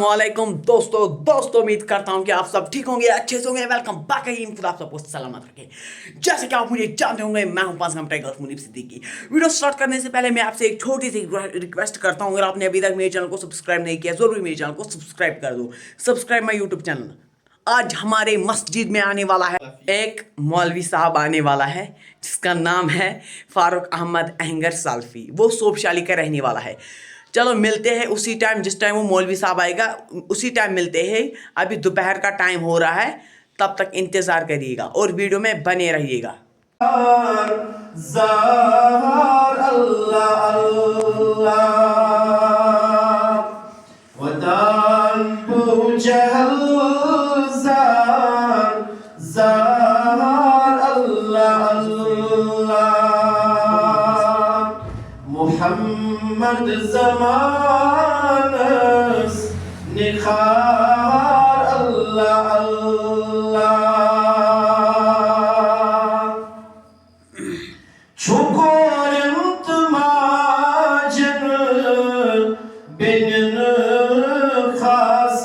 वालेकुम दोस्तों उम्मीद करता हूं कि आप सब ठीक होंगे, अच्छे से होंगे। वेलकम बैक अगेन, खुदा आप सबको सलामत रखे। जैसे कि आप मुझे जानते होंगे, मैं हूं 5 घंटे गर्ल मुनीब सिद्दीकी। वीडियो स्टार्ट करने से पहले मैं आपसे एक छोटी सी रिक्वेस्ट करता हूं, अगर आपने अभी तक मेरे चैनल को सब्सक्राइब नहीं किया, जरूर मेरे चैनल को सब्सक्राइब कर दो। Subscribe my YouTube channel. आज हमारे मस्जिद में आने वाला है एक मौलवी साहब, आने वाला है जिसका नाम है फारूक अहमद अहंगर साल्फी। वो सोपशाली का रहने वाला है। चलो मिलते हैं उसी टाइम, जिस टाइम वो मौलवी साहब आएगा उसी टाइम मिलते हैं। अभी दोपहर का टाइम हो रहा है, तब तक इंतज़ार करिएगा और वीडियो में बने रहिएगा। Muhammad zamanız nikhar Allah Allah Çukur intimacını benini khas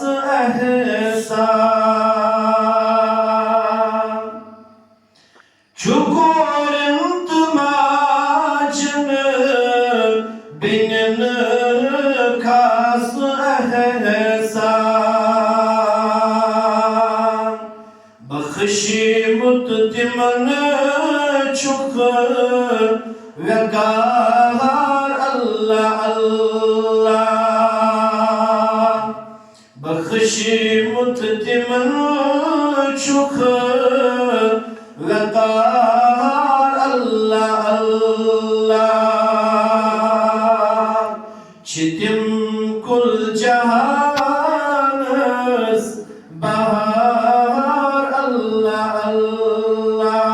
ehsan Çukur intimacını benini khas ehsan Bakhshi mutdimanı çok vegar Allah Allah Bakhshi mutdimanı çok vegar Allah Allah Çetim kul cahanız bahar Allah Allah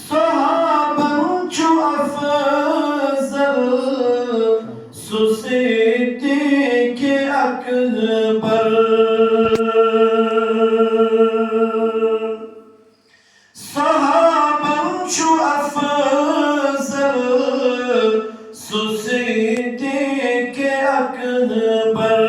Sahaban çu afzal Siddiq-i akbar Sahaban çu afzal Siddiq-i akbar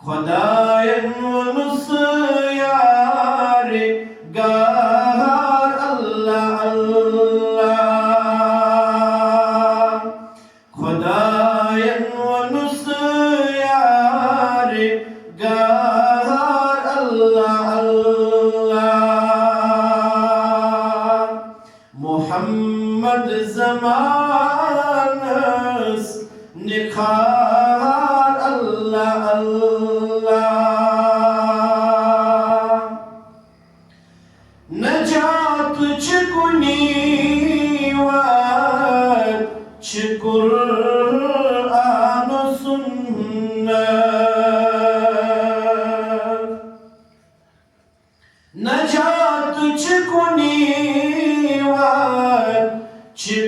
Khudayan ve nusyari gar Allah Allah Khudayan ve nusyari gar Allah Allah Muhammad zamanız nikhar Allah Allah Necat çıkuni var Kur'an-ı sünnet Necat çıkuni var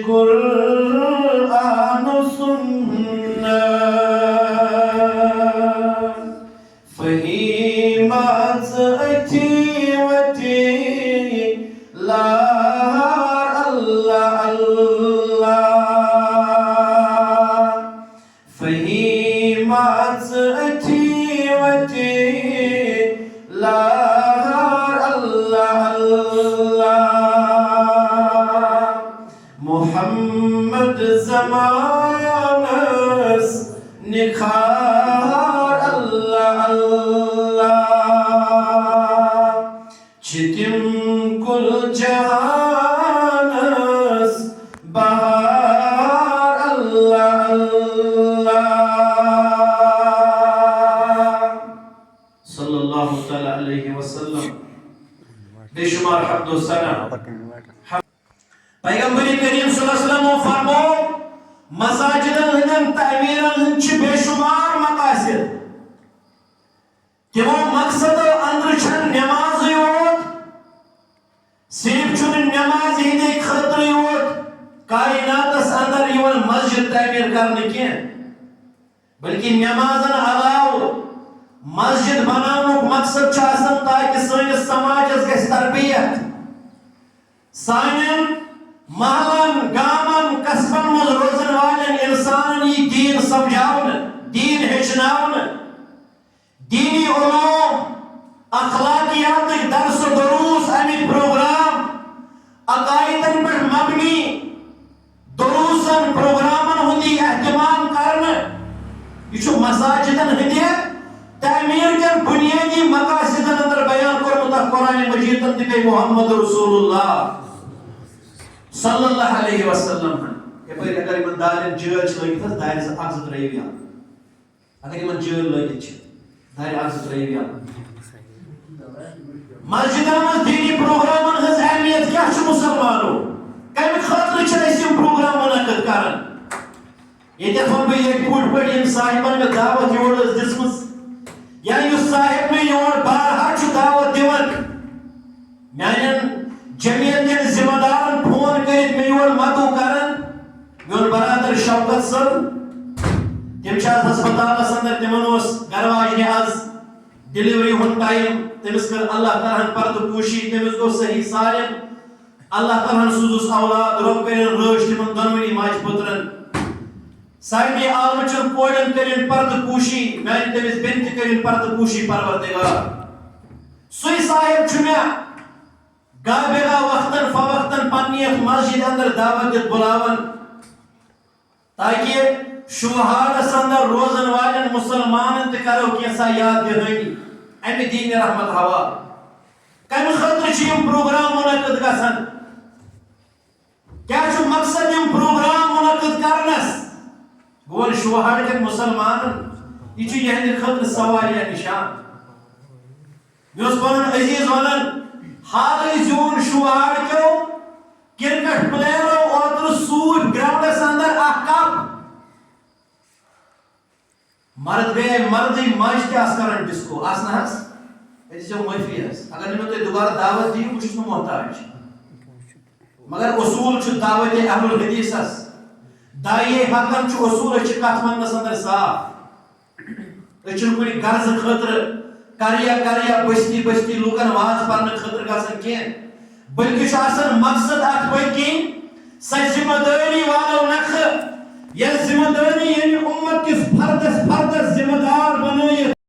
Kur'an-ı sünnet Fahimat etiveti lar Allah Allah Fahimat etiveti lar Allah Allah Muhammad zamanız nikhar Allah Allah Çetim kul cahanız bahar Allah Allah Sallallahu teala aleyhi ve sellem Beşumar hamdü sana Peygamberi Kerim sallallahu aleyhi ve sellem farmo masajidin hının ta'mirin hınçı beşumar makasid कि वो मकसद अंदर छन नमाज योत सिर्फ छुन नमाज ही दे खतर योत कायनातस अंदर यवन मस्जिद तामीर करने के बल्कि नमाजन अलाव मस्जिद बनानुक मकसद ताकि सनिस समाजस गस तरबियत सानिन महलन गामन कस्बन यह मसाजिदन हंदि तमीर के बुनियादी मकासदन अंदर बयान कर्मुत कुरान मजीद पे मोहम्मद रसूलुल्लाह सल्लल्लाहु अलैहि वसल्लम यपर अगर इन दारन जज लगित दार अक्स त्रिया अगर इन जज लगित दार अक्स त्रिया मस्जिदन में दीनी प्रोग्रामन हज अहमियत क्या मुसलमानों कम खतर प्रोग्राम मुनक़द करन ये बह पूट पे साहिबन में दावत योर दिसम या साहिब में योर बारहा दावत दिवन मान जमीयत जिम्मेदारन फोन कर मे योर मदु करन मोन बरादर शौकत सब तम हस्पताल अंदर तिमन गरवाजन आज डिलीवरी हुन टाइम तमिस कर अल्लाह ताला पर्द पोशी तमिस गो सही सालिम अल्लाह ताला सूजुस औलाद रब कर रश तिमन दनवनी माज पुत्रन साइड आलमचन कोड़न करिन पर्द पोशी मान तमिस बेंत करिन पर्द पोशी परवरदिगार सुई साहिब छुमे गाबेगा वक्तन फवक्तन पन्नी मस्जिद अंदर दावत दित बुलावन ताकि शुहादस अंदर रोजन वालन मुसलमान ते करो कैसा याद दहानी अमि दीन रहमत हवा कम खतर प्रोग्राम मुनक़द गसन क्या मकसद प्रोग्राम मुनक़द करनस गोल शुहाद के मुसलमान यह खतर सवाल निशान मे पन अजीज वन हाल जोन शुहाद क्यों क्रिकेट प्लेयरों ओतर सूद ग्राउंडस अंदर कप मर्द गए मर्द मज कर डिस्को माफी अगर तुम दोबारा दावत दी बहुत मोहताज मगर उसूल दावत अहलुल हदीस दाये हकन उसूल कत वनस अंदर साफ कुन गर्ज खतर करिया बस्ती बस्ती लूकन वाज पढ़ने खतर गसन कह बल्कि मकसद अत पन स जिम्मेदारी वालो नख यह जिम्मेदारी यानी उम्मत किस फर्दस जिम्मेदार